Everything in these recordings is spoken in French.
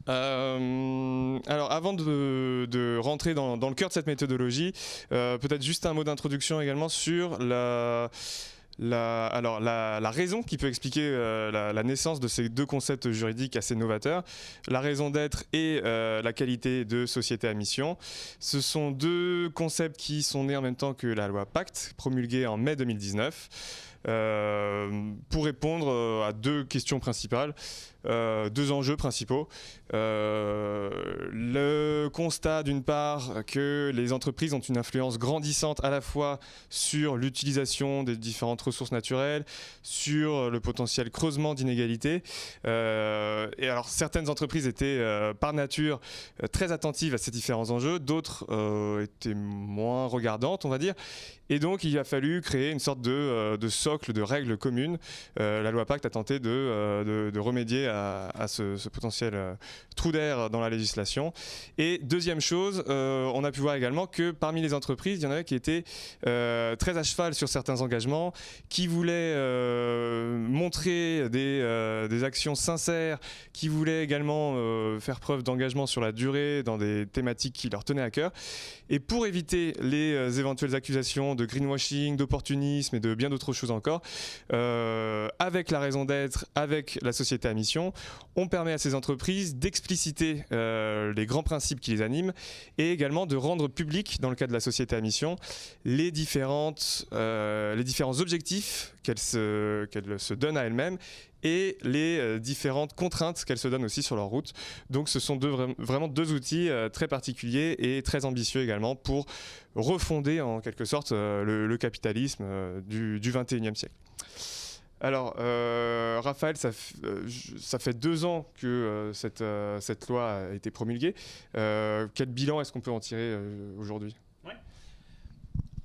Alors avant de rentrer dans le cœur de cette méthodologie, peut-être juste un mot d'introduction également sur la raison qui peut expliquer la naissance de ces deux concepts juridiques assez novateurs, la raison d'être et la qualité de société à mission. Ce sont deux concepts qui sont nés en même temps que la loi Pacte, promulguée en mai 2019. Pour répondre à deux questions principales, deux enjeux principaux. Le constat d'une part que les entreprises ont une influence grandissante à la fois sur l'utilisation des différentes ressources naturelles, sur le potentiel creusement d'inégalités. Et alors certaines entreprises étaient par nature très attentives à ces différents enjeux, d'autres étaient moins regardantes, on va dire. Et donc il a fallu créer une sorte de socle de règles communes. La loi Pacte a tenté de remédier à ce potentiel trou d'air dans la législation. Et deuxième chose, on a pu voir également que parmi les entreprises, il y en avait qui étaient très à cheval sur certains engagements, qui voulaient montrer des actions sincères, qui voulaient également faire preuve d'engagement sur la durée dans des thématiques qui leur tenaient à cœur. Et pour éviter les éventuelles accusations de greenwashing, d'opportunisme et de bien d'autres choses encore, avec la raison d'être, avec la société à mission, on permet à ces entreprises d'expliciter les grands principes qui les animent et également de rendre public, dans le cas de la société à mission, les différents objectifs qu'elle se donne à elle-même et les différentes contraintes qu'elles se donnent aussi sur leur route. Donc ce sont vraiment deux outils très particuliers et très ambitieux également pour refonder en quelque sorte le capitalisme du XXIe siècle. Alors, Raphaël, ça fait 2 ans que cette loi a été promulguée. Quel bilan est-ce qu'on peut en tirer aujourd'hui ?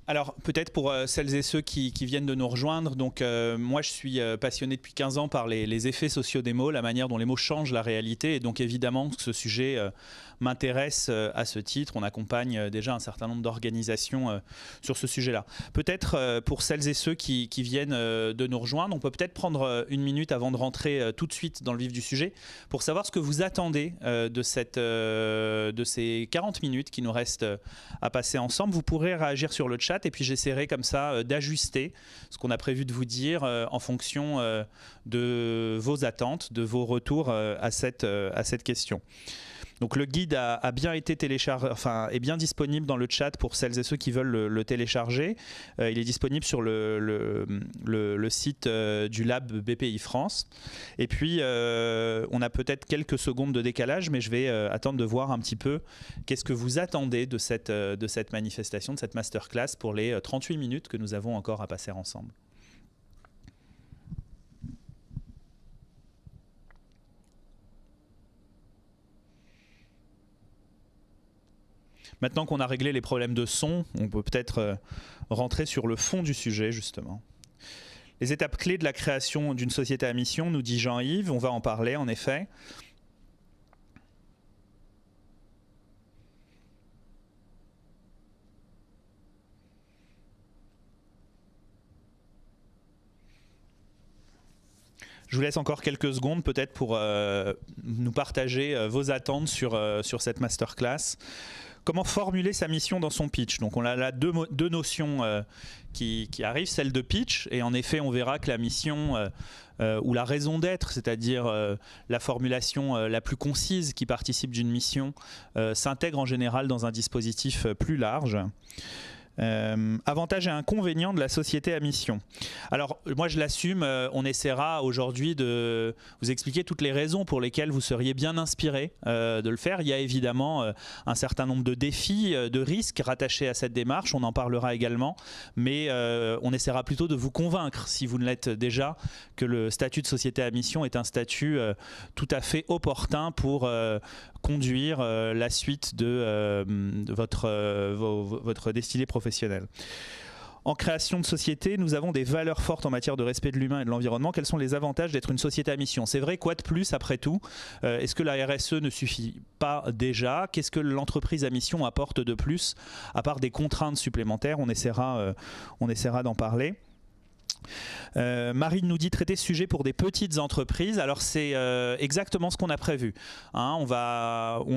Alors peut-être pour celles et ceux qui viennent de nous rejoindre, donc moi je suis passionné depuis 15 ans par les effets sociaux des mots, la manière dont les mots changent la réalité, et donc évidemment ce sujet m'intéresse à ce titre. On accompagne déjà un certain nombre d'organisations sur ce sujet-là. Peut-être pour celles et ceux qui viennent de nous rejoindre, on peut peut-être prendre une minute avant de rentrer tout de suite dans le vif du sujet pour savoir ce que vous attendez de ces 40 minutes qui nous restent à passer ensemble. Vous pourrez réagir sur le chat et puis j'essaierai comme ça d'ajuster ce qu'on a prévu de vous dire en fonction de vos attentes, de vos retours à cette question. Donc le guide a bien été téléchargé, enfin est bien disponible dans le chat pour celles et ceux qui veulent le télécharger. Il est disponible sur le site du Lab BPI France. Et puis on a peut-être quelques secondes de décalage, mais je vais attendre de voir un petit peu qu'est-ce que vous attendez de cette manifestation, de cette masterclass pour les 38 minutes que nous avons encore à passer ensemble. Maintenant qu'on a réglé les problèmes de son, on peut peut-être rentrer sur le fond du sujet, justement. Les étapes clés de la création d'une société à mission, nous dit Jean-Yves, on va en parler en effet. Je vous laisse encore quelques secondes peut-être pour nous partager vos attentes sur cette masterclass. Comment formuler sa mission dans son pitch? Donc on a là deux notions qui arrivent, celle de pitch, et en effet on verra que la mission ou la raison d'être, c'est-à-dire la formulation la plus concise qui participe d'une mission, s'intègre en général dans un dispositif plus large. Avantages et inconvénients de la société à mission. Alors moi je l'assume, on essaiera aujourd'hui de vous expliquer toutes les raisons pour lesquelles vous seriez bien inspiré de le faire. Il y a évidemment un certain nombre de défis, de risques rattachés à cette démarche, on en parlera également, mais on essaiera plutôt de vous convaincre, si vous ne l'êtes déjà, que le statut de société à mission est un statut tout à fait opportun pour conduire la suite de votre destinée professionnelle. En création de société, nous avons des valeurs fortes en matière de respect de l'humain et de l'environnement. Quels sont les avantages d'être une société à mission? C'est vrai, quoi de plus après tout? Est-ce que la RSE ne suffit pas déjà? Qu'est-ce que l'entreprise à mission apporte de plus, à part des contraintes supplémentaires? On essaiera d'en parler. Marine nous dit traiter ce sujet pour des petites entreprises. Alors c'est exactement ce qu'on a prévu. Hein,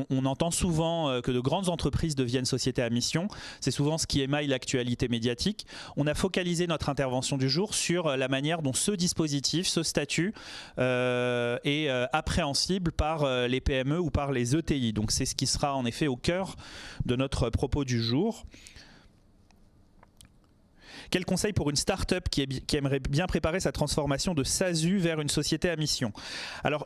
on entend souvent que de grandes entreprises deviennent sociétés à mission. C'est souvent ce qui émaille l'actualité médiatique. On a focalisé notre intervention du jour sur la manière dont ce dispositif, ce statut est appréhensible par les PME ou par les ETI. Donc c'est ce qui sera en effet au cœur de notre propos du jour. Quel conseil pour une start-up qui aimerait bien préparer sa transformation de SASU vers une société à mission? Alors,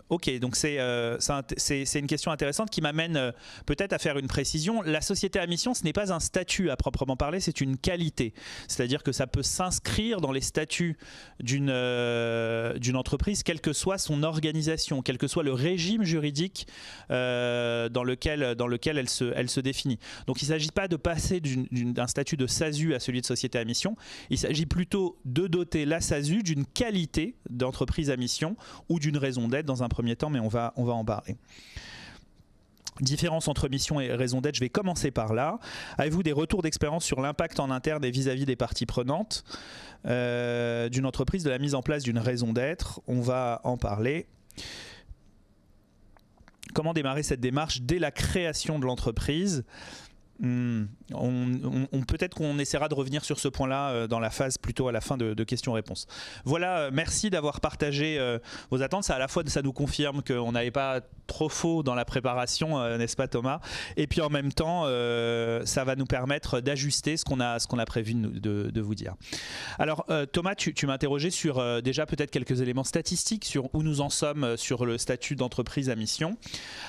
ok, donc c'est une question intéressante qui m'amène peut-être à faire une précision. La société à mission, ce n'est pas un statut à proprement parler, c'est une qualité. C'est-à-dire que ça peut s'inscrire dans les statuts d'une entreprise, quelle que soit son organisation, quel que soit le régime juridique dans lequel elle se définit. Donc, il ne s'agit pas de passer d'un statut de SASU à celui de société à mission. Il s'agit plutôt de doter la SASU d'une qualité d'entreprise à mission ou d'une raison d'être dans un premier temps, mais on va en parler. Différence entre mission et raison d'être, je vais commencer par là. Avez-vous des retours d'expérience sur l'impact en interne et vis-à-vis des parties prenantes d'une entreprise, de la mise en place d'une raison d'être? On va en parler. Comment démarrer cette démarche dès la création de l'entreprise? Peut-être qu'on essaiera de revenir sur ce point-là dans la phase plutôt à la fin de questions-réponses. Voilà, merci d'avoir partagé vos attentes. Ça, à la fois, ça nous confirme qu'on n'avait pas trop faux dans la préparation, n'est-ce pas Thomas? Et puis en même temps, ça va nous permettre d'ajuster ce qu'on a prévu de vous dire. Alors Thomas, tu m'as interrogé sur déjà peut-être quelques éléments statistiques sur où nous en sommes sur le statut d'entreprise à mission.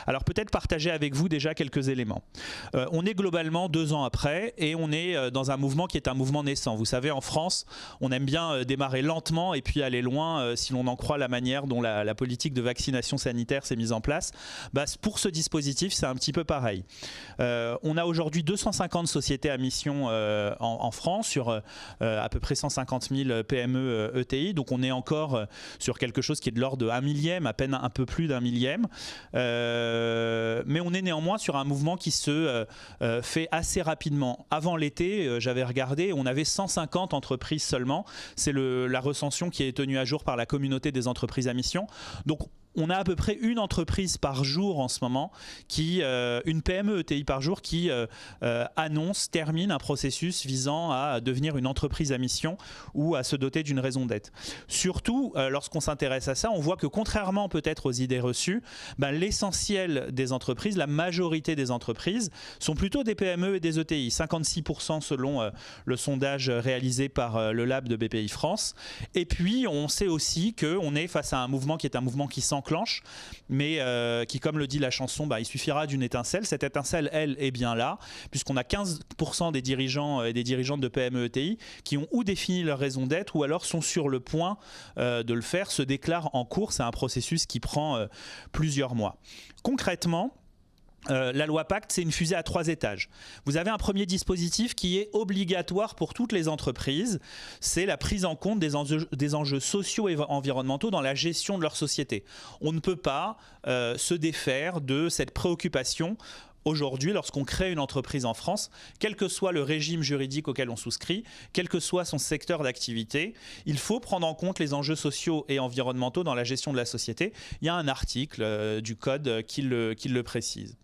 Alors peut-être partager avec vous déjà quelques éléments. On est globalement 2 ans après et on est dans un mouvement qui est un mouvement naissant. Vous savez, en France, on aime bien démarrer lentement et puis aller loin si l'on en croit la manière dont la politique de vaccination sanitaire s'est mise en place. Bah, pour ce dispositif, c'est un petit peu pareil. On a aujourd'hui 250 sociétés à mission en France sur à peu près 150 000 PME ETI. Donc on est encore sur quelque chose qui est de l'ordre de 1 millième, à peine un peu plus d'1 millième. Mais on est néanmoins sur un mouvement qui se fait assez rapidement. Avant l'été, j'avais regardé, on avait 150 entreprises seulement. C'est la recension qui est tenue à jour par la communauté des entreprises à mission. Donc on a à peu près une entreprise par jour en ce moment, une PME ETI par jour qui termine un processus visant à devenir une entreprise à mission ou à se doter d'une raison d'être. Surtout, lorsqu'on s'intéresse à ça, on voit que contrairement peut-être aux idées reçues, l'essentiel des entreprises, la majorité des entreprises sont plutôt des PME et des ETI. 56% selon le sondage réalisé par le Lab de BPI France. Et puis, on sait aussi qu'on est face à un mouvement qui est un mouvement qui s'enclenche, mais qui, comme le dit la chanson, il suffira d'une étincelle. Cette étincelle, elle, est bien là, puisqu'on a 15% des dirigeants et des dirigeantes de PME ETI qui ont ou défini leur raison d'être ou alors sont sur le point de le faire, se déclarent en cours. C'est un processus qui prend plusieurs mois. Concrètement, la loi Pacte, c'est une fusée à 3 étages. Vous avez un premier dispositif qui est obligatoire pour toutes les entreprises. C'est la prise en compte des enjeux sociaux et environnementaux dans la gestion de leur société. On ne peut pas se défaire de cette préoccupation. Aujourd'hui, lorsqu'on crée une entreprise en France, quel que soit le régime juridique auquel on souscrit, quel que soit son secteur d'activité, il faut prendre en compte les enjeux sociaux et environnementaux dans la gestion de la société. Il y a un article du Code qui le précise.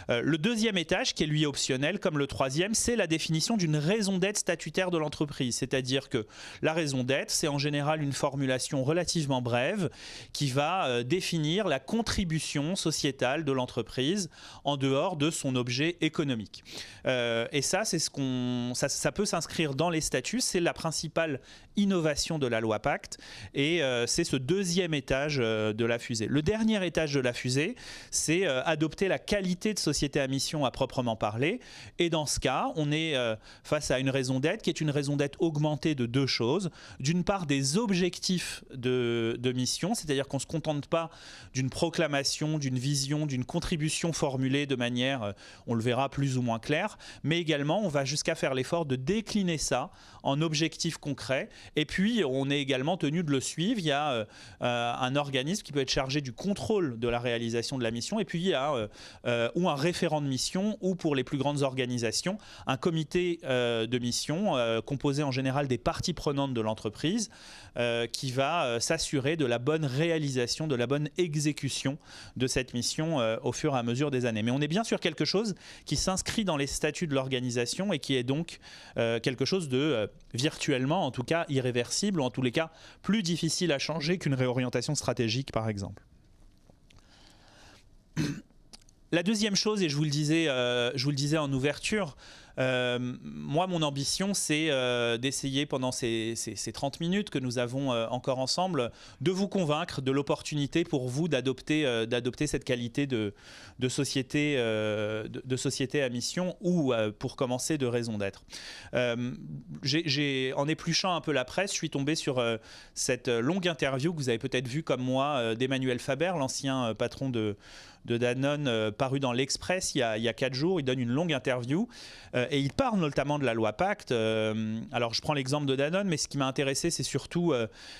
Le deuxième étage, qui est lui optionnel, comme le troisième, c'est la définition d'une raison d'être statutaire de l'entreprise. C'est-à-dire que la raison d'être, c'est en général une formulation relativement brève qui va définir la contribution sociétale de l'entreprise en dehors de son objet économique. Et ça, c'est ça peut s'inscrire dans les statuts. C'est la principale innovation de la loi Pacte et c'est ce deuxième étage de la fusée. Le dernier étage de la fusée, c'est adopter la qualité de société à mission à proprement parler. Et dans ce cas, on est face à une raison d'être qui est une raison d'être augmentée de 2 choses. D'une part, des objectifs de mission, c'est-à-dire qu'on ne se contente pas d'une proclamation, d'une vision, d'une contribution formulée de manière manière, on le verra, plus ou moins claire, mais également on va jusqu'à faire l'effort de décliner ça en objectifs concrets, et puis on est également tenu de le suivre. Il y a un organisme qui peut être chargé du contrôle de la réalisation de la mission, et puis il y a ou un référent de mission, ou pour les plus grandes organisations, un comité de mission composé en général des parties prenantes de l'entreprise qui va s'assurer de la bonne réalisation, de la bonne exécution de cette mission au fur et à mesure des années. Mais on est bien sur quelque chose qui s'inscrit dans les statuts de l'organisation et qui est donc quelque chose de virtuellement, en tout cas irréversible, ou en tous les cas plus difficile à changer qu'une réorientation stratégique par exemple. La deuxième chose, et je vous le disais en ouverture, moi, mon ambition, c'est d'essayer pendant ces 30 minutes que nous avons encore ensemble, de vous convaincre de l'opportunité pour vous d'adopter cette qualité de société à mission, ou pour commencer, de raison d'être. En épluchant un peu la presse, je suis tombé sur cette longue interview que vous avez peut-être vue comme moi d'Emmanuel Faber, l'ancien patron de Danone, paru dans l'Express il y a 4 jours. Il donne une longue interview et il parle notamment de la loi Pacte. Alors je prends l'exemple de Danone, mais ce qui m'a intéressé, c'est surtout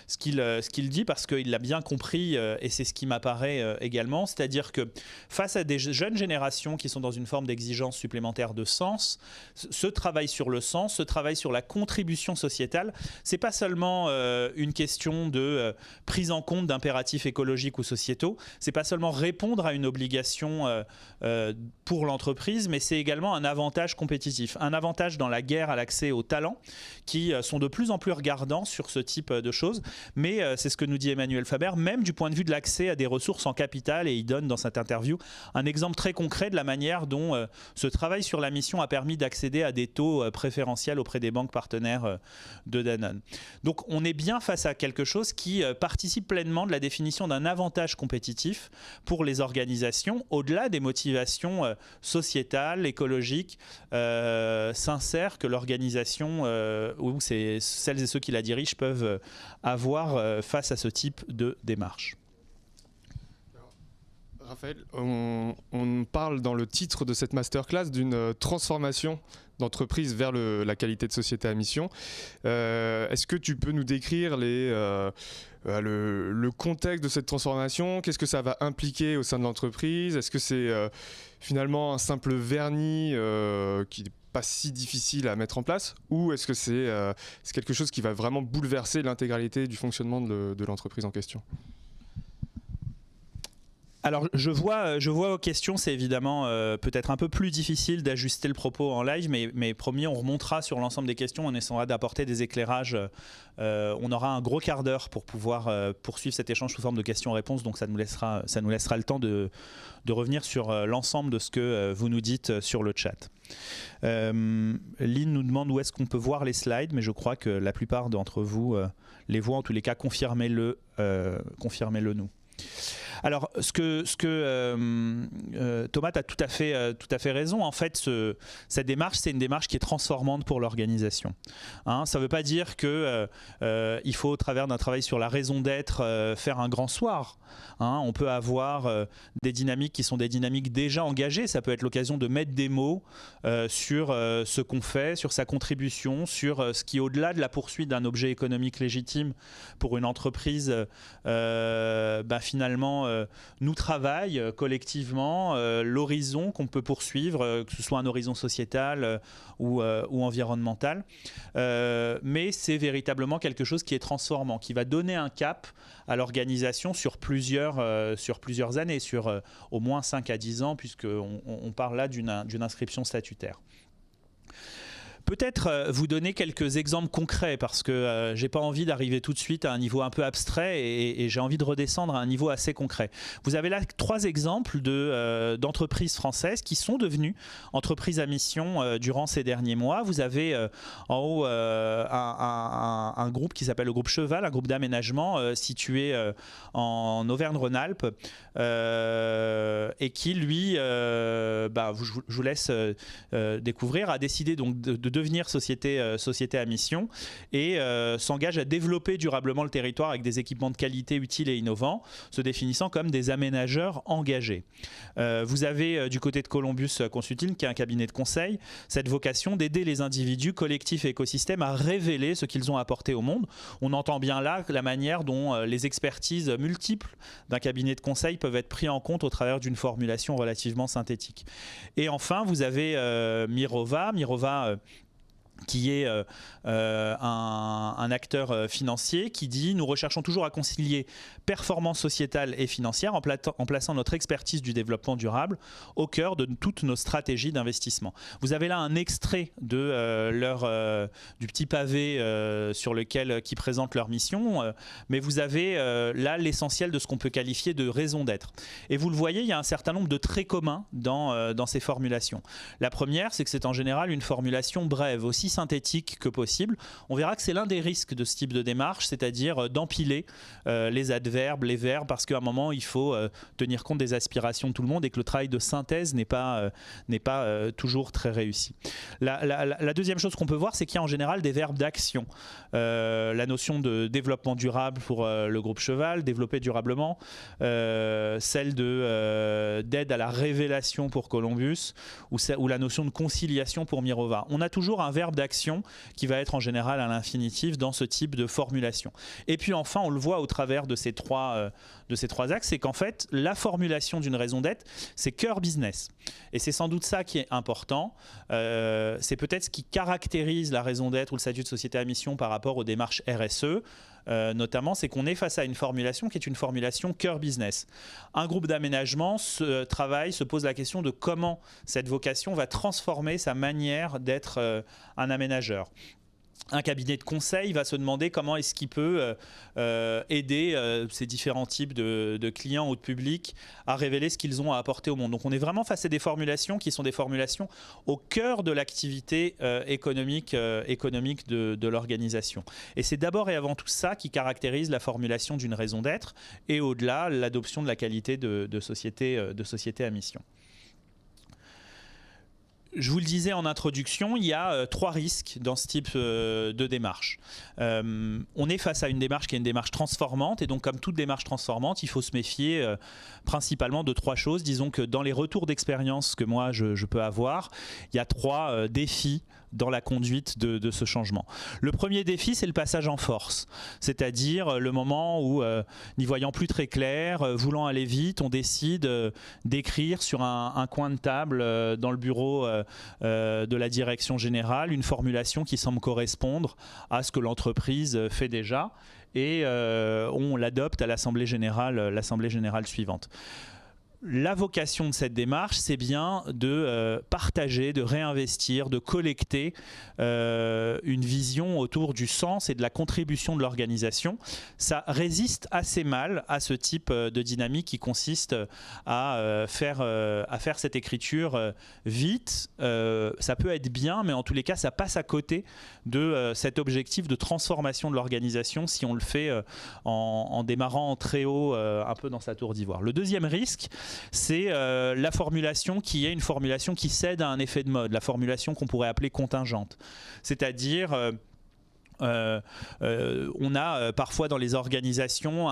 ce qu'il dit, parce qu'il l'a bien compris et c'est ce qui m'apparaît également, c'est-à-dire que face à des jeunes générations qui sont dans une forme d'exigence supplémentaire de sens, ce travail sur le sens, ce travail sur la contribution sociétale, c'est pas seulement une question de prise en compte d'impératifs écologiques ou sociétaux, c'est pas seulement répondre à une obligation pour l'entreprise, mais c'est également un avantage compétitif, un avantage dans la guerre à l'accès aux talents qui sont de plus en plus regardants sur ce type de choses. Mais c'est ce que nous dit Emmanuel Faber, même du point de vue de l'accès à des ressources en capital, et il donne dans cette interview un exemple très concret de la manière dont ce travail sur la mission a permis d'accéder à des taux préférentiels auprès des banques partenaires de Danone. Donc on est bien face à quelque chose qui participe pleinement de la définition d'un avantage compétitif pour les organisations, au-delà des motivations sociétales, écologiques, sincères que l'organisation ou celles et ceux qui la dirigent peuvent avoir face à ce type de démarche. Raphaël, on parle dans le titre de cette masterclass d'une transformation d'entreprise vers la qualité de société à mission. Est-ce que tu peux nous décrire le contexte de cette transformation? Qu'est-ce que ça va impliquer au sein de l'entreprise? Est-ce que c'est finalement un simple vernis qui n'est pas si difficile à mettre en place, ou est-ce que c'est quelque chose qui va vraiment bouleverser l'intégralité du fonctionnement de l'entreprise en question? Alors je vois aux questions, c'est évidemment peut-être un peu plus difficile d'ajuster le propos en live, mais promis, on remontera sur l'ensemble des questions, on essaiera d'apporter des éclairages. On aura un gros quart d'heure pour pouvoir poursuivre cet échange sous forme de questions-réponses, donc ça nous laissera le temps de revenir sur l'ensemble de ce que vous nous dites sur le chat. Lynn nous demande où est-ce qu'on peut voir les slides, mais je crois que la plupart d'entre vous les voient. En tous les cas, confirmez-le nous. Alors, ce que Thomas a tout à fait raison. En fait, cette démarche, c'est une démarche qui est transformante pour l'organisation. Ça ne veut pas dire que il faut, au travers d'un travail sur la raison d'être, faire un grand soir. On peut avoir des dynamiques qui sont des dynamiques déjà engagées. Ça peut être l'occasion de mettre des mots sur ce qu'on fait, sur sa contribution, sur ce qui, au-delà de la poursuite d'un objet économique légitime pour une entreprise, finalement nous travaille collectivement l'horizon qu'on peut poursuivre, que ce soit un horizon sociétal ou environnemental. Mais c'est véritablement quelque chose qui est transformant, qui va donner un cap à l'organisation sur plusieurs années, sur au moins 5 à 10 ans, puisqu'on parle là d'une inscription statutaire. Peut-être vous donner quelques exemples concrets, parce que j'ai pas envie d'arriver tout de suite à un niveau un peu abstrait et j'ai envie de redescendre à un niveau assez concret. Vous avez là 3 exemples d'entreprises françaises qui sont devenues entreprises à mission durant ces derniers mois. Vous avez en haut un groupe qui s'appelle le groupe Cheval, un groupe d'aménagement situé en Auvergne-Rhône-Alpes et qui, lui, je vous laisse découvrir, a décidé donc de devenir société à mission et s'engage à développer durablement le territoire avec des équipements de qualité utiles et innovants, se définissant comme des aménageurs engagés. Vous avez du côté de Columbus Consulting, qui est un cabinet de conseil, cette vocation d'aider les individus, collectifs et écosystèmes à révéler ce qu'ils ont apporté au monde. On entend bien là la manière dont les expertises multiples d'un cabinet de conseil peuvent être pris en compte au travers d'une formulation relativement synthétique. Et enfin, vous avez Mirova, qui est un acteur financier qui dit: nous recherchons toujours à concilier performance sociétale et financière en plaçant notre expertise du développement durable au cœur de toutes nos stratégies d'investissement. Vous avez là un extrait de du petit pavé qui présente leur mission, mais vous avez là l'essentiel de ce qu'on peut qualifier de raison d'être. Et vous le voyez, il y a un certain nombre de traits communs dans ces formulations. La première, c'est que c'est en général une formulation brève, aussi synthétique que possible. On verra que c'est l'un des risques de ce type de démarche, c'est-à-dire d'empiler les adverbes, les verbes, parce qu'à un moment, il faut tenir compte des aspirations de tout le monde et que le travail de synthèse n'est pas toujours très réussi. La deuxième chose qu'on peut voir, c'est qu'il y a en général des verbes d'action. La notion de développement durable pour le groupe Cheval, développer durablement, celle d'aide à la révélation pour Columbus, ou la notion de conciliation pour Mirova. On a toujours un verbe d'action qui va être en général à l'infinitif dans ce type de formulation. Et puis enfin, on le voit au travers de ces trois axes, c'est qu'en fait, la formulation d'une raison d'être, c'est cœur business. Et c'est sans doute ça qui est important. C'est peut-être ce qui caractérise la raison d'être ou le statut de société à mission par rapport aux démarches RSE. Notamment, c'est qu'on est face à une formulation qui est une formulation cœur business. Un groupe d'aménagement se pose la question de comment cette vocation va transformer sa manière d'être un aménageur. Un cabinet de conseil va se demander comment est-ce qu'il peut aider ces différents types de clients ou de publics à révéler ce qu'ils ont à apporter au monde. Donc on est vraiment face à des formulations qui sont des formulations au cœur de l'activité économique de l'organisation. Et c'est d'abord et avant tout ça qui caractérise la formulation d'une raison d'être et au-delà l'adoption de la qualité de société à mission. Je vous le disais en introduction, il y a trois risques dans ce type de démarche. On est face à une démarche qui est une démarche transformante, et donc comme toute démarche transformante, il faut se méfier principalement de trois choses. Disons que dans les retours d'expérience que moi je peux avoir, il y a trois défis dans la conduite de ce changement. Le premier défi, c'est le passage en force, c'est-à-dire le moment où, n'y voyant plus très clair, voulant aller vite, on décide d'écrire sur un coin de table dans le bureau de la direction générale une formulation qui semble correspondre à ce que l'entreprise fait déjà, et on l'adopte à l'Assemblée générale suivante. La vocation de cette démarche, c'est bien de partager, de réinvestir, de collecter une vision autour du sens et de la contribution de l'organisation. Ça résiste assez mal à ce type de dynamique qui consiste à faire cette écriture vite. Ça peut être bien, mais en tous les cas, ça passe à côté de cet objectif de transformation de l'organisation si on le fait en démarrant très haut, un peu dans sa tour d'ivoire. Le deuxième risque, c'est la formulation qui est une formulation qui cède à un effet de mode, la formulation qu'on pourrait appeler contingente. C'est-à-dire on a parfois dans les organisations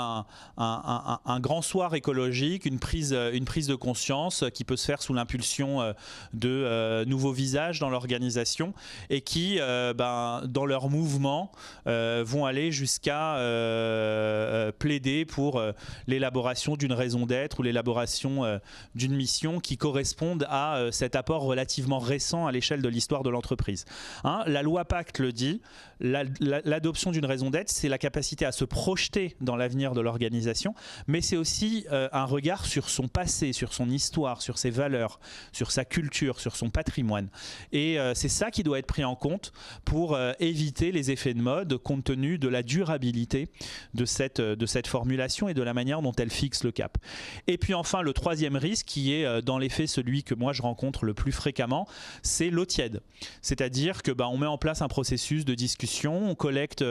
un grand soir écologique, une prise de conscience qui peut se faire sous l'impulsion de nouveaux visages dans l'organisation, et qui dans leur mouvement vont aller jusqu'à plaider pour l'élaboration d'une raison d'être ou l'élaboration d'une mission qui correspondent à cet apport relativement récent à l'échelle de l'histoire de l'entreprise. La loi Pacte le dit, l'adoption d'une raison d'être, c'est la capacité à se projeter dans l'avenir de l'organisation, mais c'est aussi un regard sur son passé, sur son histoire, sur ses valeurs, sur sa culture, sur son patrimoine. Et c'est ça qui doit être pris en compte pour éviter les effets de mode, compte tenu de la durabilité de cette formulation et de la manière dont elle fixe le cap. Et puis enfin, le troisième risque, qui est dans les faits celui que moi je rencontre le plus fréquemment, c'est l'eau tiède. C'est-à-dire que on met en place un processus de discussion, on collecte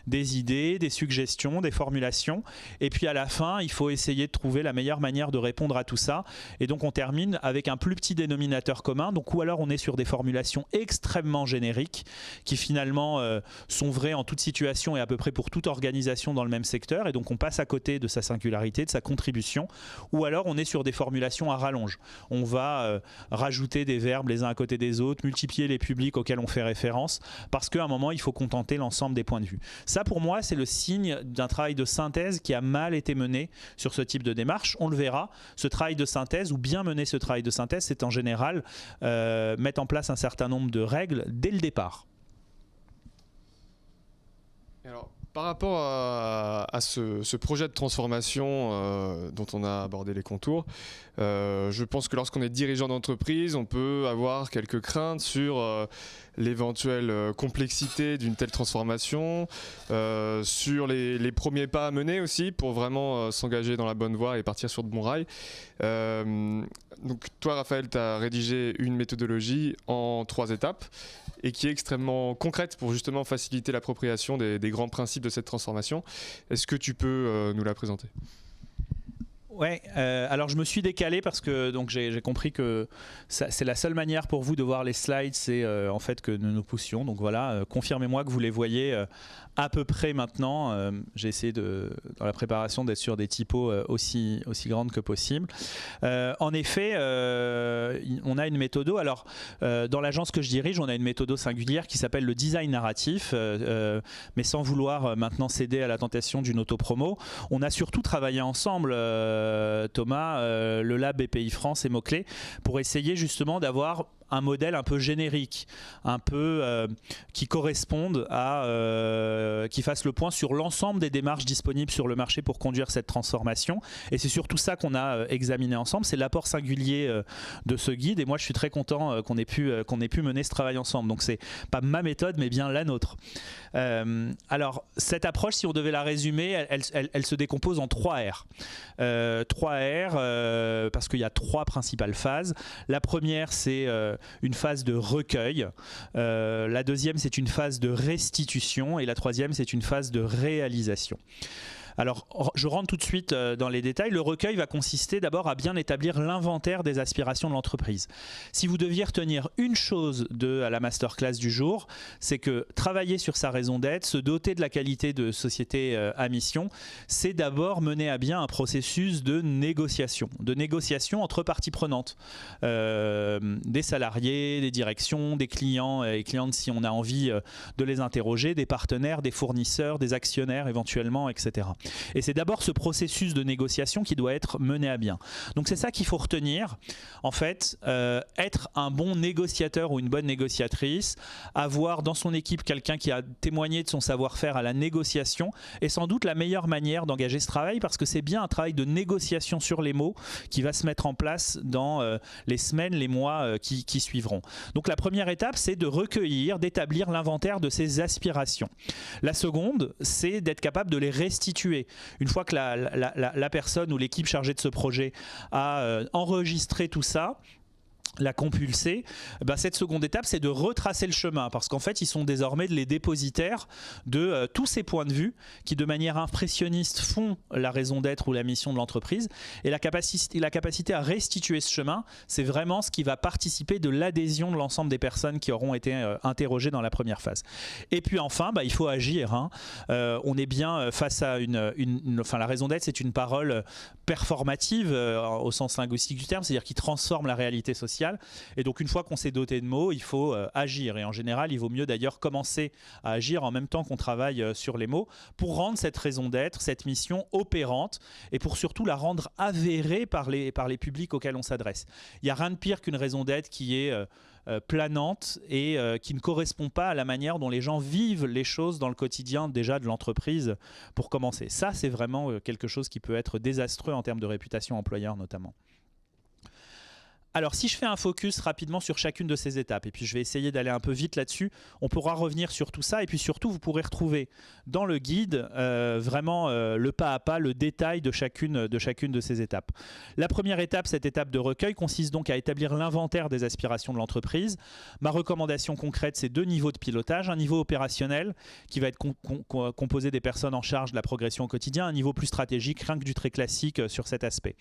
des idées, des suggestions, des formulations, et puis à la fin, il faut essayer de trouver la meilleure manière de répondre à tout ça. Et donc on termine avec un plus petit dénominateur commun, donc ou alors on est sur des formulations extrêmement génériques qui finalement sont vraies en toute situation et à peu près pour toute organisation dans le même secteur, et donc on passe à côté de sa singularité, de sa contribution, ou alors on est sur des formulations à rallonge. On va rajouter des verbes les uns à côté des autres, multiplier les publics auxquels on fait référence, parce qu'à un moment il faut contenter l'ensemble des points de vue. Ça pour moi c'est le signe d'un travail de synthèse qui a mal été mené sur ce type de démarche. On le verra, ce travail de synthèse, ou bien mener ce travail de synthèse, c'est en général mettre en place un certain nombre de règles dès le départ. Alors, par rapport à ce projet de transformation dont on a abordé les contours, je pense que lorsqu'on est dirigeant d'entreprise, on peut avoir quelques craintes sur l'éventuelle complexité d'une telle transformation, sur les premiers pas à mener aussi pour vraiment s'engager dans la bonne voie et partir sur de bons rails. Donc toi, Raphaël, tu as rédigé une méthodologie en 3 étapes et qui est extrêmement concrète pour justement faciliter l'appropriation des grands principes de cette transformation. Est-ce que tu peux nous la présenter ? Ouais, alors je me suis décalé parce que donc j'ai compris que c'est la seule manière pour vous de voir les slides, c'est en fait que nous nous poussions. Donc voilà, confirmez-moi que vous les voyez à peu près maintenant. J'ai essayé dans la préparation d'être sur des typos aussi grandes que possible. En effet, on a une méthodo. Alors dans l'agence que je dirige, on a une méthodo singulière qui s'appelle le design narratif, mais sans vouloir maintenant céder à la tentation d'une autopromo. On a surtout travaillé ensemble, Thomas, le Lab BPI France et Mots-Clés, pour essayer justement d'avoir un modèle un peu générique, un peu qui corresponde à, qui fasse le point sur l'ensemble des démarches disponibles sur le marché pour conduire cette transformation. Et c'est surtout ça qu'on a examiné ensemble, c'est l'apport singulier de ce guide. Et moi, je suis très content qu'on ait pu mener ce travail ensemble. Donc, c'est pas ma méthode, mais bien la nôtre. Alors, cette approche, si on devait la résumer, elle se décompose en 3 R. 3 R, parce qu'il y a 3 principales phases. La première, c'est une phase de recueil, la deuxième c'est une phase de restitution et la troisième c'est une phase de réalisation. Alors, je rentre tout de suite dans les détails. Le recueil va consister d'abord à bien établir l'inventaire des aspirations de l'entreprise. Si vous deviez retenir une chose à la masterclass du jour, c'est que travailler sur sa raison d'être, se doter de la qualité de société à mission, c'est d'abord mener à bien un processus de négociation entre parties prenantes, des salariés, des directions, des clients et clientes si on a envie de les interroger, des partenaires, des fournisseurs, des actionnaires éventuellement, etc. Et c'est d'abord ce processus de négociation qui doit être mené à bien. Donc c'est ça qu'il faut retenir. En fait, être un bon négociateur ou une bonne négociatrice, avoir dans son équipe quelqu'un qui a témoigné de son savoir-faire à la négociation est sans doute la meilleure manière d'engager ce travail, parce que c'est bien un travail de négociation sur les mots qui va se mettre en place dans les semaines, les mois qui suivront. Donc la première étape, c'est de recueillir, d'établir l'inventaire de ces aspirations. La seconde, c'est d'être capable de les restituer. Une fois que la personne ou l'équipe chargée de ce projet a enregistré tout ça, la compulser, cette seconde étape c'est de retracer le chemin, parce qu'en fait ils sont désormais les dépositaires de tous ces points de vue qui de manière impressionniste font la raison d'être ou la mission de l'entreprise, et la capacité à restituer ce chemin, c'est vraiment ce qui va participer de l'adhésion de l'ensemble des personnes qui auront été interrogées dans la première phase. Et puis enfin il faut agir, on est bien face à la raison d'être, c'est une parole performative au sens linguistique du terme, c'est-à-dire qui transforme la réalité sociale. Et donc une fois qu'on s'est doté de mots, il faut agir. Et en général, il vaut mieux d'ailleurs commencer à agir en même temps qu'on travaille sur les mots pour rendre cette raison d'être, cette mission opérante, et pour surtout la rendre avérée par les publics auxquels on s'adresse. Il n'y a rien de pire qu'une raison d'être qui est planante et qui ne correspond pas à la manière dont les gens vivent les choses dans le quotidien déjà de l'entreprise, pour commencer. Ça, c'est vraiment quelque chose qui peut être désastreux en termes de réputation employeur notamment. Alors, si je fais un focus rapidement sur chacune de ces étapes, et puis je vais essayer d'aller un peu vite là-dessus, on pourra revenir sur tout ça, et puis surtout, vous pourrez retrouver dans le guide vraiment le pas à pas, le détail de chacune de ces étapes. La première étape, cette étape de recueil, consiste donc à établir l'inventaire des aspirations de l'entreprise. Ma recommandation concrète, c'est 2 niveaux de pilotage. Un niveau opérationnel qui va être composé des personnes en charge de la progression au quotidien, un niveau plus stratégique, rien que du très classique sur cet aspect.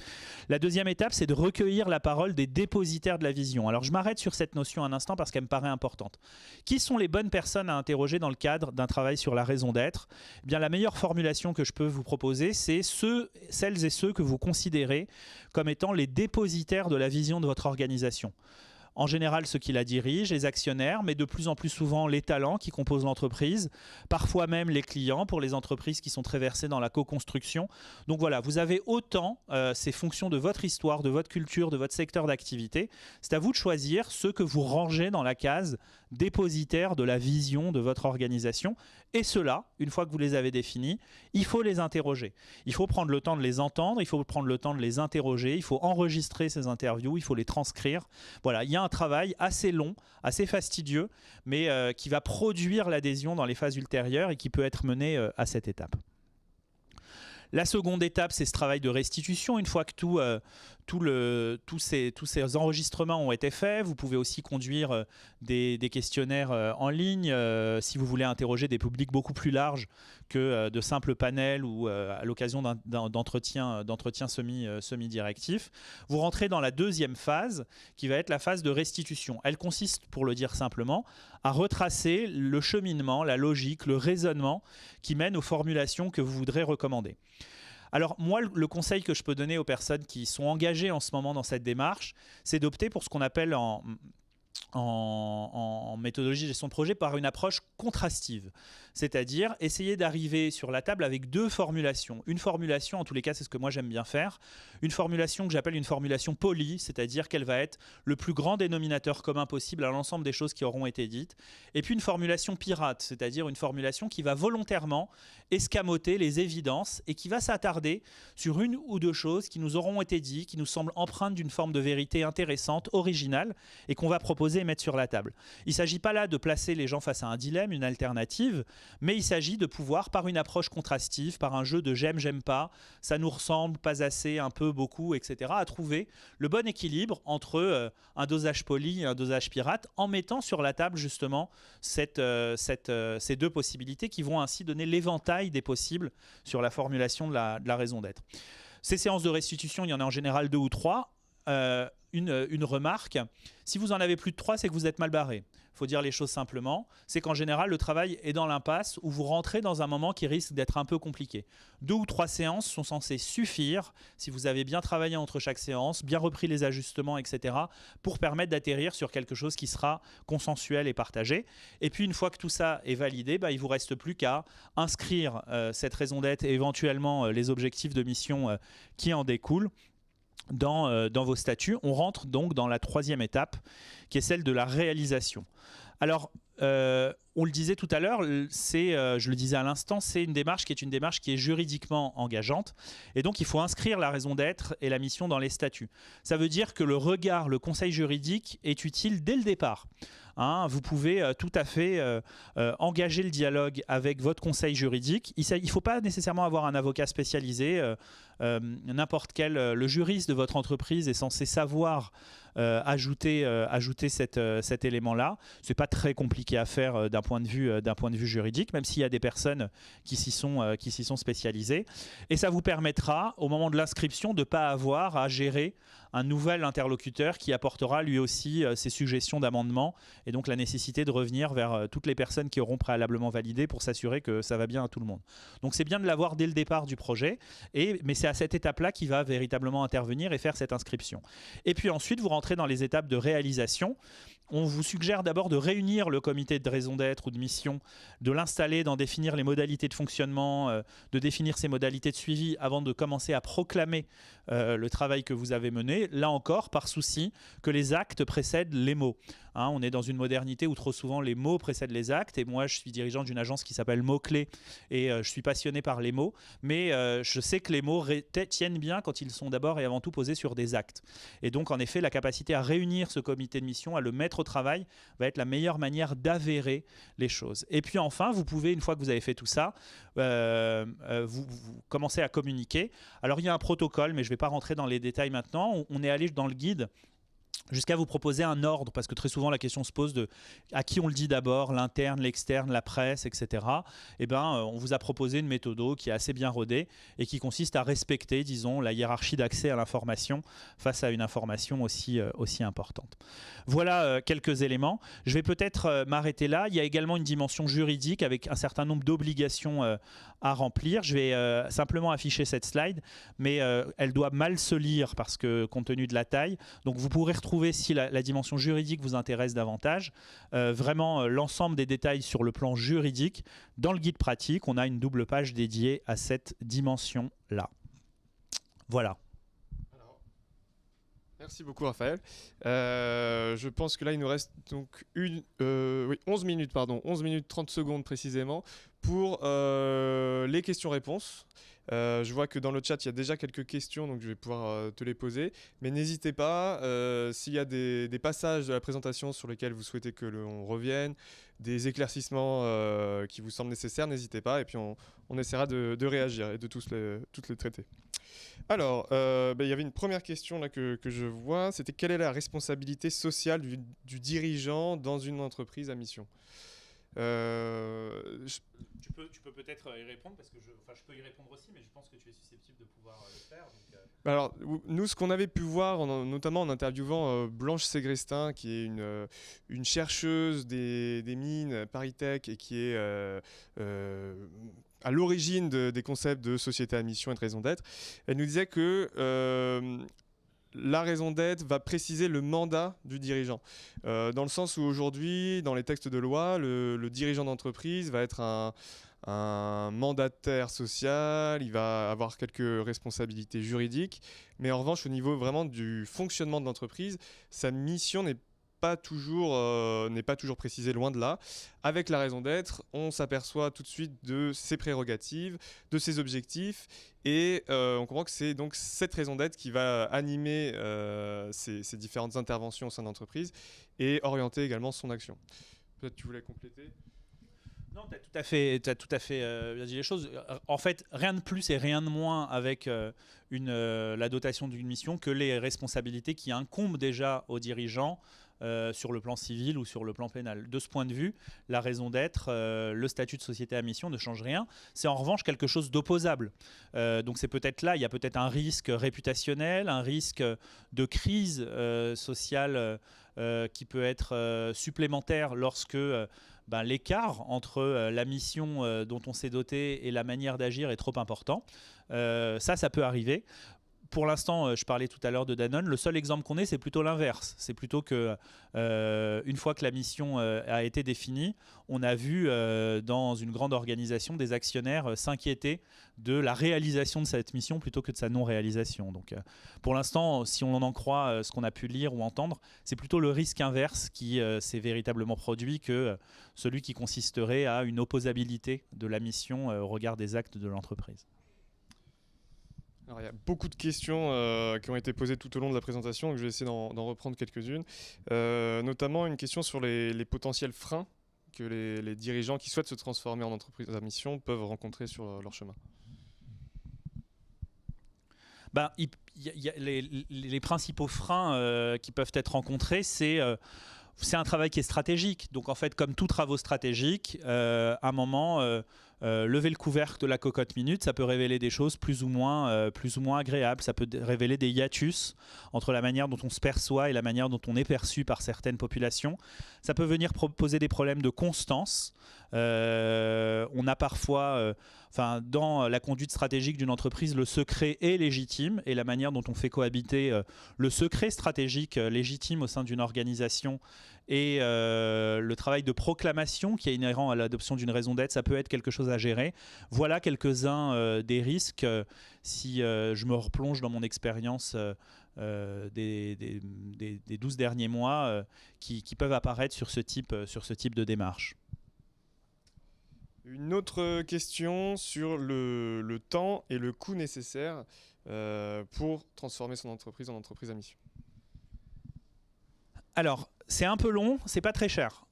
La deuxième étape, c'est de recueillir la parole des dépositaires de la vision. Alors je m'arrête sur cette notion un instant parce qu'elle me paraît importante. Qui sont les bonnes personnes à interroger dans le cadre d'un travail sur la raison d'être ? Eh bien, la meilleure formulation que je peux vous proposer, c'est celles et ceux que vous considérez comme étant les dépositaires de la vision de votre organisation. En général, ceux qui la dirigent, les actionnaires, mais de plus en plus souvent les talents qui composent l'entreprise, parfois même les clients pour les entreprises qui sont très versées dans la co-construction. Donc voilà, vous avez autant ces fonctions de votre histoire, de votre culture, de votre secteur d'activité. C'est à vous de choisir ceux que vous rangez dans la case dépositaire de la vision de votre organisation. Et ceux-là, une fois que vous les avez définis, il faut les interroger. Il faut prendre le temps de les entendre, il faut prendre le temps de les interroger, il faut enregistrer ces interviews, il faut les transcrire. Voilà, il y a un travail assez long, assez fastidieux, mais qui va produire l'adhésion dans les phases ultérieures et qui peut être mené à cette étape. La seconde étape, c'est ce travail de restitution. Une fois que tous ces enregistrements ont été faits, vous pouvez aussi conduire des questionnaires en ligne si vous voulez interroger des publics beaucoup plus larges que de simples panels ou à l'occasion d'entretiens semi-directifs. Vous rentrez dans la deuxième phase qui va être la phase de restitution. Elle consiste, pour le dire simplement, à retracer le cheminement, la logique, le raisonnement qui mène aux formulations que vous voudrez recommander. Alors moi, le conseil que je peux donner aux personnes qui sont engagées en ce moment dans cette démarche, c'est d'opter pour ce qu'on appelle en méthodologie de gestion de projet par une approche contrastive. C'est-à-dire essayer d'arriver sur la table avec 2 formulations. Une formulation, en tous les cas, c'est ce que moi j'aime bien faire. Une formulation que j'appelle une formulation polie, c'est-à-dire qu'elle va être le plus grand dénominateur commun possible à l'ensemble des choses qui auront été dites. Et puis une formulation pirate, c'est-à-dire une formulation qui va volontairement escamoter les évidences et qui va s'attarder sur 1 ou 2 choses qui nous auront été dites, qui nous semblent empreintes d'une forme de vérité intéressante, originale, et qu'on va proposer et mettre sur la table. Il ne s'agit pas là de placer les gens face à un dilemme, une alternative, mais il s'agit de pouvoir, par une approche contrastive, par un jeu de j'aime, j'aime pas, ça nous ressemble, pas assez, un peu, beaucoup, etc., à trouver le bon équilibre entre un dosage poli et un dosage pirate, en mettant sur la table justement ces 2 possibilités qui vont ainsi donner l'éventail des possibles sur la formulation de la raison d'être. Ces séances de restitution, il y en a en général 2 ou 3. Une remarque, si vous en avez plus de 3, c'est que vous êtes mal barré. Il faut dire les choses simplement. C'est qu'en général, le travail est dans l'impasse où vous rentrez dans un moment qui risque d'être un peu compliqué. 2 ou 3 séances sont censées suffire, si vous avez bien travaillé entre chaque séance, bien repris les ajustements, etc., pour permettre d'atterrir sur quelque chose qui sera consensuel et partagé. Et puis, une fois que tout ça est validé, il ne vous reste plus qu'à inscrire cette raison d'être et éventuellement les objectifs de mission qui en découlent dans vos statuts. On rentre donc dans la 3e étape qui est celle de la réalisation. Alors, on le disait tout à l'heure, je le disais à l'instant, c'est une démarche qui est juridiquement engageante. Et donc, il faut inscrire la raison d'être et la mission dans les statuts. Ça veut dire que le conseil juridique est utile dès le départ. Vous pouvez tout à fait engager le dialogue avec votre conseil juridique. Il ne faut pas nécessairement avoir un avocat spécialisé. N'importe quel, le juriste de votre entreprise est censé savoir ajouter cet élément-là. Ce n'est pas très compliqué à faire d'un point de vue juridique, même s'il y a des personnes qui s'y sont spécialisées. Et ça vous permettra, au moment de l'inscription, de ne pas avoir à gérer un nouvel interlocuteur qui apportera lui aussi ses suggestions d'amendement et donc la nécessité de revenir vers toutes les personnes qui auront préalablement validé pour s'assurer que ça va bien à tout le monde. Donc c'est bien de l'avoir dès le départ du projet, mais c'est à cette étape-là qu'il va véritablement intervenir et faire cette inscription. Et puis ensuite, vous rentrez dans les étapes de réalisation. On vous suggère d'abord de réunir le comité de raison d'être ou de mission, de l'installer, d'en définir les modalités de fonctionnement, de définir ses modalités de suivi avant de commencer à proclamer le travail que vous avez mené. Là encore, par souci que les actes précèdent les mots. hein. On est dans une modernité où trop souvent les mots précèdent les actes, et moi je suis dirigeant d'une agence qui s'appelle Mots-Clés, et je suis passionné par les mots, mais je sais que les mots tiennent bien quand ils sont d'abord et avant tout posés sur des actes. Et donc en effet, la capacité à réunir ce comité de mission, à le mettre au travail, va être la meilleure manière d'avérer les choses. Et puis enfin, vous pouvez, une fois que vous avez fait tout ça, vous commencez à communiquer. Alors il y a un protocole, mais je ne vais pas rentrer dans les détails maintenant. On est allé dans le guide jusqu'à vous proposer un ordre, parce que très souvent la question se pose de à qui on le dit d'abord, l'interne, l'externe, la presse, etc. Eh ben, on vous a proposé une méthode qui est assez bien rodée et qui consiste à respecter, disons, la hiérarchie d'accès à l'information face à une information aussi importante. Voilà quelques éléments. Je vais peut-être m'arrêter là. Il y a également une dimension juridique avec un certain nombre d'obligations à remplir. Je vais simplement afficher cette slide, mais elle doit mal se lire parce que compte tenu de la taille. Donc vous pourrez retrouver, si la dimension juridique vous intéresse davantage, vraiment l'ensemble des détails sur le plan juridique. Dans le guide pratique, on a une double page dédiée à cette dimension-là. Voilà. Merci beaucoup Raphaël. Je pense que là il nous reste donc 11 minutes, 11 minutes 30 secondes précisément pour les questions-réponses. Je vois que dans le chat il y a déjà quelques questions, donc je vais pouvoir te les poser. Mais n'hésitez pas, s'il y a des passages de la présentation sur lesquels vous souhaitez que l'on revienne, des éclaircissements qui vous semblent nécessaires, n'hésitez pas et puis on essaiera de réagir et de toutes les traiter. Alors, il y avait une première question là, que je vois, c'était quelle est la responsabilité sociale du dirigeant dans une entreprise à mission ? Tu peux peut-être y répondre, parce que je peux y répondre aussi, mais je pense que tu es susceptible de pouvoir le faire. Donc, Alors, nous, ce qu'on avait pu voir, notamment en interviewant Blanche Ségrestin, qui est une chercheuse des mines ParisTech et qui est à l'origine des concepts de société à mission et de raison d'être, elle nous disait que la raison d'être va préciser le mandat du dirigeant. Dans le sens où aujourd'hui, dans les textes de loi, le dirigeant d'entreprise va être un mandataire social, il va avoir quelques responsabilités juridiques, mais en revanche, au niveau vraiment du fonctionnement de l'entreprise, sa mission n'est pas toujours précisée, loin de là. Avec la raison d'être, on s'aperçoit tout de suite de ses prérogatives, de ses objectifs, et on comprend que c'est donc cette raison d'être qui va animer ces différentes interventions au sein de l'entreprise et orienter également son action. Peut-être tu voulais compléter ? Non, tu as tout à fait bien dit les choses. En fait, rien de plus et rien de moins avec la dotation d'une mission que les responsabilités qui incombent déjà aux dirigeants sur le plan civil ou sur le plan pénal. De ce point de vue, la raison d'être, le statut de société à mission ne change rien. C'est en revanche quelque chose d'opposable. Donc c'est peut-être là, il y a peut-être un risque réputationnel, un risque de crise sociale qui peut être supplémentaire lorsque l'écart entre la mission dont on s'est doté et la manière d'agir est trop important. Ça peut arriver. Pour l'instant, je parlais tout à l'heure de Danone. Le seul exemple qu'on ait, c'est plutôt l'inverse. C'est plutôt que, une fois que la mission a été définie, on a vu dans une grande organisation des actionnaires s'inquiéter de la réalisation de cette mission plutôt que de sa non-réalisation. Donc, pour l'instant, si on en croit ce qu'on a pu lire ou entendre, c'est plutôt le risque inverse qui s'est véritablement produit que celui qui consisterait à une opposabilité de la mission au regard des actes de l'entreprise. Alors, il y a beaucoup de questions qui ont été posées tout au long de la présentation, donc je vais essayer d'en reprendre quelques-unes. Notamment une question sur les potentiels freins que les dirigeants qui souhaitent se transformer en entreprise à mission peuvent rencontrer sur leur chemin. Les principaux freins qui peuvent être rencontrés, c'est un travail qui est stratégique. Donc en fait, comme tout travaux stratégiques, à un moment, lever le couvercle de la cocotte minute, ça peut révéler des choses plus ou moins agréables. Ça peut révéler des hiatus entre la manière dont on se perçoit et la manière dont on est perçu par certaines populations. Ça peut venir poser des problèmes de constance. On a parfois, dans la conduite stratégique d'une entreprise, le secret est légitime, et la manière dont on fait cohabiter le secret stratégique légitime au sein d'une organisation et le travail de proclamation qui est inhérent à l'adoption d'une raison d'être, ça peut être quelque chose à gérer. Voilà quelques-uns des risques si je me replonge dans mon expérience des 12 derniers mois qui peuvent apparaître sur ce type de démarche. Une autre question sur le temps et le coût nécessaire pour transformer son entreprise en entreprise à mission. Alors, c'est un peu long, c'est pas très cher.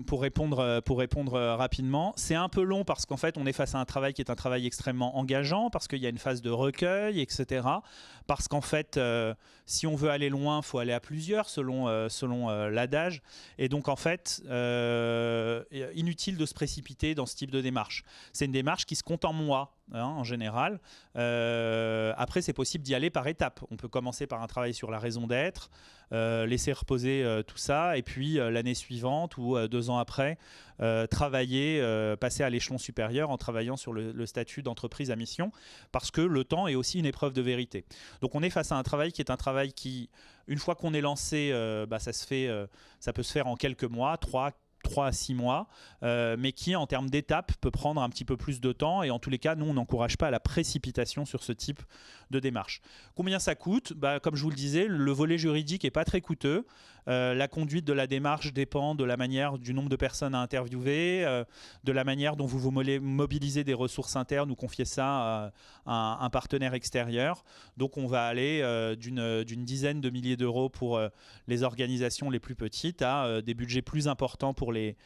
Pour répondre rapidement, c'est un peu long parce qu'en fait on est face à un travail qui est un travail extrêmement engageant, parce qu'il y a une phase de recueil, etc. Parce qu'en fait, si on veut aller loin, il faut aller à plusieurs selon l'adage. Et donc en fait, inutile de se précipiter dans ce type de démarche. C'est une démarche qui se compte en mois. En général. Après, c'est possible d'y aller par étapes. On peut commencer par un travail sur la raison d'être, laisser reposer tout ça, et puis l'année suivante ou 2 ans après, travailler, passer à l'échelon supérieur en travaillant sur le statut d'entreprise à mission, parce que le temps est aussi une épreuve de vérité. Donc on est face à un travail qui est un travail qui, une fois qu'on est lancé, ça peut se faire en quelques mois, 3 à 6 mois, mais qui en termes d'étapes peut prendre un petit peu plus de temps, et en tous les cas nous on n'encourage pas à la précipitation sur ce type de démarche. Combien ça coûte? Comme je vous le disais, le volet juridique n'est pas très coûteux. La conduite de la démarche dépend de la manière, du nombre de personnes à interviewer, de la manière dont vous mobilisez des ressources internes ou confiez ça à un partenaire extérieur. Donc on va aller d'une dizaine de milliers d'euros pour les organisations les plus petites à des budgets plus importants pour les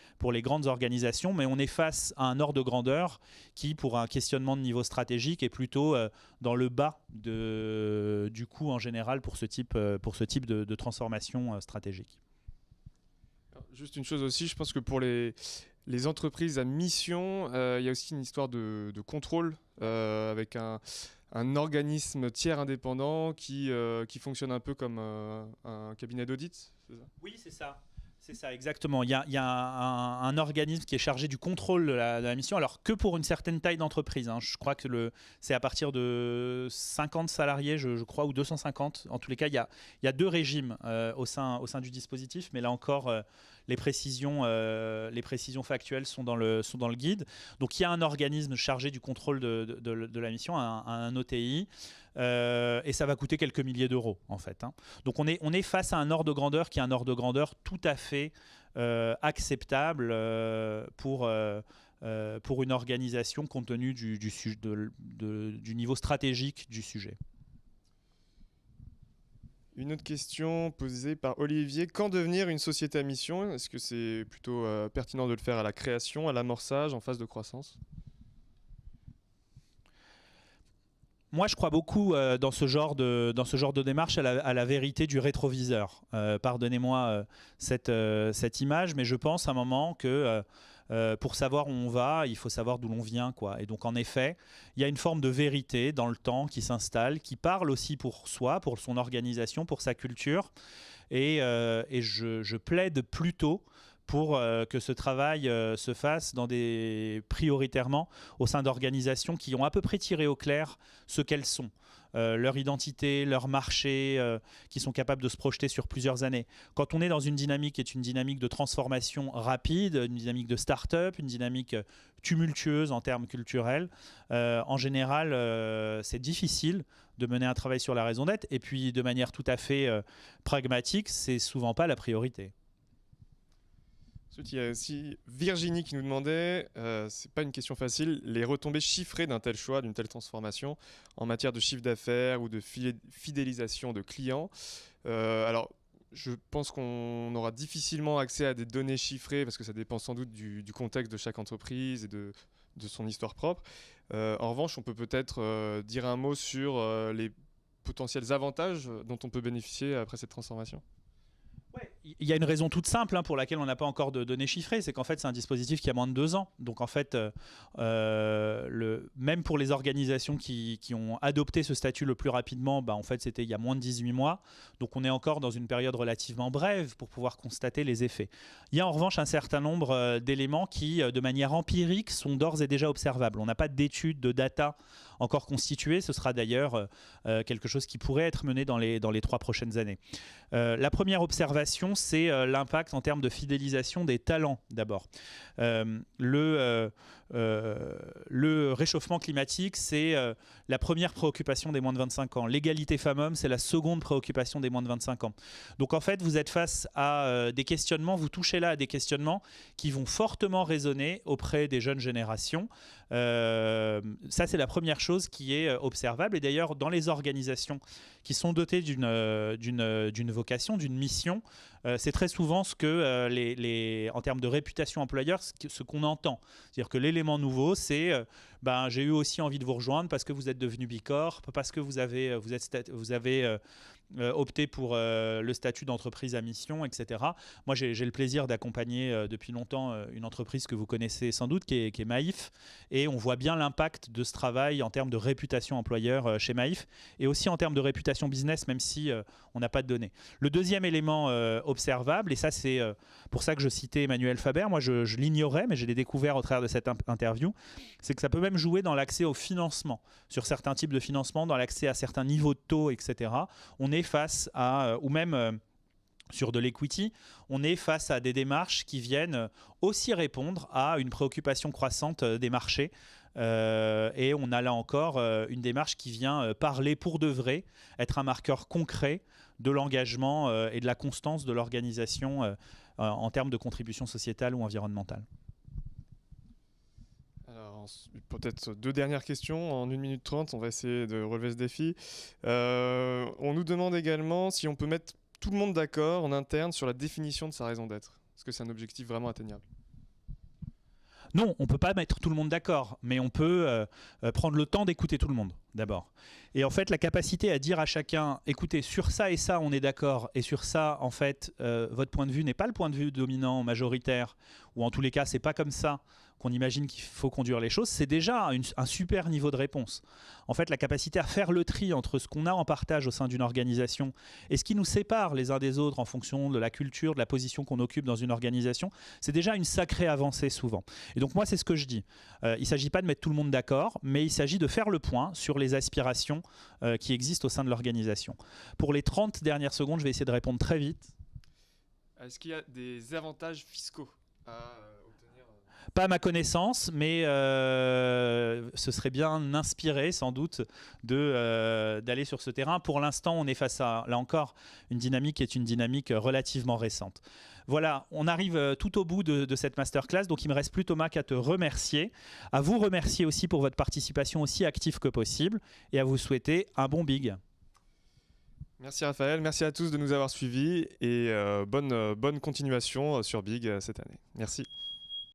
grandes organisations, mais on est face à un ordre de grandeur qui, pour un questionnement de niveau stratégique, est plutôt dans le bas du coût en général pour ce type de transformation stratégique. Alors, juste une chose aussi, je pense que pour les entreprises à mission, il y a aussi une histoire de contrôle avec un organisme tiers indépendant qui fonctionne un peu comme un cabinet d'audit, c'est ça? Oui, c'est ça. C'est ça, exactement. Il y a un organisme qui est chargé du contrôle de la mission, alors que pour une certaine taille d'entreprise. Je crois que c'est à partir de 50 salariés, je crois, ou 250. En tous les cas, il y a 2 régimes au sein du dispositif, mais là encore, les précisions factuelles sont dans le guide. Donc il y a un organisme chargé du contrôle de la mission, un OTI. Et ça va coûter quelques milliers d'euros en fait. Donc on est face à un ordre de grandeur qui est un ordre de grandeur tout à fait acceptable pour une organisation compte tenu du niveau stratégique du sujet. Une autre question posée par Olivier. Quand devenir une société à mission? Est-ce que c'est plutôt pertinent de le faire à la création, à l'amorçage, en phase de croissance? Moi, je crois beaucoup dans ce genre de démarche à la vérité du rétroviseur. Pardonnez-moi cette image, mais je pense à un moment que pour savoir où on va, il faut savoir d'où l'on vient, quoi. Et donc, en effet, il y a une forme de vérité dans le temps qui s'installe, qui parle aussi pour soi, pour son organisation, pour sa culture. Et je plaide plutôt pour que ce travail se fasse prioritairement au sein d'organisations qui ont à peu près tiré au clair ce qu'elles sont. Leur identité, leur marché, qui sont capables de se projeter sur plusieurs années. Quand on est dans une dynamique qui est une dynamique de transformation rapide, une dynamique de start-up, une dynamique tumultueuse en termes culturels, en général, c'est difficile de mener un travail sur la raison d'être. Et puis, de manière tout à fait pragmatique, c'est souvent pas la priorité. Il y a aussi Virginie qui nous demandait, c'est pas une question facile, les retombées chiffrées d'un tel choix, d'une telle transformation en matière de chiffre d'affaires ou de fidélisation de clients. Alors, je pense qu'on aura difficilement accès à des données chiffrées parce que ça dépend sans doute du contexte de chaque entreprise et de son histoire propre. En revanche, on peut peut-être dire un mot sur les potentiels avantages dont on peut bénéficier après cette transformation. Il y a une raison toute simple pour laquelle on n'a pas encore de données chiffrées, c'est qu'en fait c'est un dispositif qui a moins de 2 ans. Donc en fait, même pour les organisations qui ont adopté ce statut le plus rapidement, en fait c'était il y a moins de 18 mois. Donc on est encore dans une période relativement brève pour pouvoir constater les effets. Il y a en revanche un certain nombre d'éléments qui, de manière empirique, sont d'ores et déjà observables. On n'a pas d'études, de data encore constitué. Ce sera d'ailleurs quelque chose qui pourrait être mené dans les 3 prochaines années. La première observation, c'est l'impact en termes de fidélisation des talents d'abord. Le réchauffement climatique, c'est la première préoccupation des moins de 25 ans. L'égalité femmes-hommes, c'est la seconde préoccupation des moins de 25 ans. Donc en fait, vous êtes face à des questionnements, vous touchez là à des questionnements qui vont fortement résonner auprès des jeunes générations. Ça, c'est la première chose qui est observable. Et d'ailleurs, dans les organisations qui sont dotées d'une vocation, d'une mission, c'est très souvent ce que, en termes de réputation employeur, ce qu'on entend. C'est-à-dire que l'élément nouveau, c'est j'ai eu aussi envie de vous rejoindre parce que vous êtes devenu Bicorp, parce que vous avez opté pour le statut d'entreprise à mission, etc. Moi, j'ai le plaisir d'accompagner depuis longtemps une entreprise que vous connaissez sans doute, qui est Maïf, et on voit bien l'impact de ce travail en termes de réputation employeur chez Maïf, et aussi en termes de réputation business, même si on n'a pas de données. Le deuxième élément observable, et ça c'est pour ça que je citais Emmanuel Faber, moi je l'ignorais, mais je l'ai découvert au travers de cette interview, c'est que ça peut même jouer dans l'accès au financement, sur certains types de financement, dans l'accès à certains niveaux de taux, etc. On est face à, ou même sur de l'equity, on est face à des démarches qui viennent aussi répondre à une préoccupation croissante des marchés. Et on a là encore une démarche qui vient parler pour de vrai, être un marqueur concret de l'engagement et de la constance de l'organisation en termes de contribution sociétale ou environnementale. Peut-être 2 dernières questions en 1 minute 30, on va essayer de relever ce défi. On nous demande également si on peut mettre tout le monde d'accord en interne sur la définition de sa raison d'être. Est-ce que c'est un objectif vraiment atteignable ? Non, on ne peut pas mettre tout le monde d'accord, mais on peut prendre le temps d'écouter tout le monde d'abord. Et en fait, la capacité à dire à chacun, écoutez, sur ça et ça, on est d'accord, et sur ça, en fait, votre point de vue n'est pas le point de vue dominant, majoritaire, ou en tous les cas, c'est pas comme ça qu'on imagine qu'il faut conduire les choses, c'est déjà un super niveau de réponse. En fait, la capacité à faire le tri entre ce qu'on a en partage au sein d'une organisation et ce qui nous sépare les uns des autres en fonction de la culture, de la position qu'on occupe dans une organisation, c'est déjà une sacrée avancée souvent. Et donc moi, c'est ce que je dis. Il ne s'agit pas de mettre tout le monde d'accord, mais il s'agit de faire le point sur les aspirations qui existent au sein de l'organisation. Pour les 30 dernières secondes, je vais essayer de répondre très vite. Est-ce qu'il y a des avantages fiscaux à obtenir ? Pas à ma connaissance, mais ce serait bien inspiré sans doute d'aller sur ce terrain. Pour l'instant, on est face à, là encore, une dynamique qui est une dynamique relativement récente. Voilà, on arrive tout au bout de cette masterclass, donc il me reste plus Thomas qu'à te remercier, à vous remercier aussi pour votre participation aussi active que possible et à vous souhaiter un bon big. Merci Raphaël, merci à tous de nous avoir suivis et bonne continuation sur Big cette année. Merci.